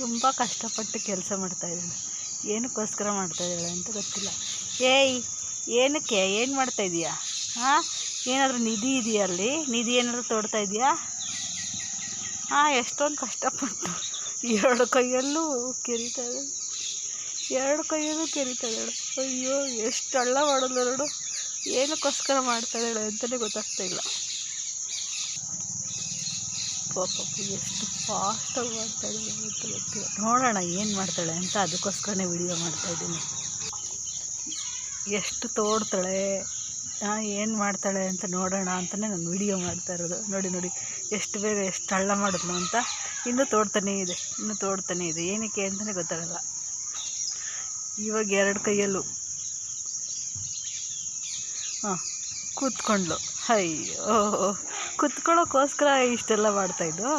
ತುಂಬ ಕಷ್ಟಪಟ್ಟು ಕೆಲಸ ಮಾಡ್ತಾಯಿದ್ದಾಳೆ. ಏನಕ್ಕೋಸ್ಕರ ಮಾಡ್ತಾಯಿದ್ದಾಳೆ ಅಂತ ಗೊತ್ತಿಲ್ಲ. ಏಯ್, ಏನಕ್ಕೆ, ಏನು ಮಾಡ್ತಾಯಿದ್ದೀಯಾ? ಹಾಂ, ಏನಾದರೂ ನಿಧಿ ಇದೆಯಾ ಅಲ್ಲಿ? ನಿಧಿ ಏನಾದರೂ ತೋಡ್ತಾ ಇದೆಯಾ? ಹಾಂ, ಎಷ್ಟೊಂದು ಕಷ್ಟಪಟ್ಟು ಎರಡು ಕೈಯಲ್ಲೂ ಕೆರಿತಾಯಿದ್ದಾಳೆ. ಅಯ್ಯೋ, ಎಷ್ಟು ಹಳ್ಳ ಮಾಡೋದು ನೋಡು. ಏನಕ್ಕೋಸ್ಕರ ಮಾಡ್ತಾಯಿದ್ದಾಳೆ ಅಂತಲೇ ಗೊತ್ತಾಗ್ತಾಯಿಲ್ಲ. ಪಾಪ ಎಷ್ಟು ಫಾಸ್ಟಾಗಿ ಮಾಡ್ತಾಯಿದ್ದಾಳೆ ಅಂತ ಗೊತ್ತಿಲ್ಲ. ನೋಡೋಣ ಏನು ಮಾಡ್ತಾಳೆ ಅಂತ, ಅದಕ್ಕೋಸ್ಕರನೇ ವಿಡಿಯೋ ಮಾಡ್ತಾಯಿದ್ದೀನಿ. ಎಷ್ಟು ತೋಡ್ತಾಳೆ, ಏನು ಮಾಡ್ತಾಳೆ ಅಂತ ನೋಡೋಣ ಅಂತಲೇ ನಾನು ವಿಡಿಯೋ ಮಾಡ್ತಾ ಇರೋದು. ನೋಡಿ ಎಷ್ಟು ಬೇಗ ಎಷ್ಟು ಹಳ್ಳ ಮಾಡಿದ್ಲು ಅಂತ. ಇನ್ನೂ ತೋಡ್ತಾನೇ ಇದೆ. ಏನಕ್ಕೆ ಅಂತಲೇ ಗೊತ್ತಾಗಲ್ಲ. ಇವಾಗ ಎರಡು ಕೈಯಲ್ಲೂ ಕೂತ್ಕೊಂಡ್ಲು. ಅಯ್ಯೋ, ಕೂತ್ಕೊಳ್ಳೋಕ್ಕೋಸ್ಕರ ಇಷ್ಟೆಲ್ಲ ಮಾಡ್ತಾಯಿದ್ದು.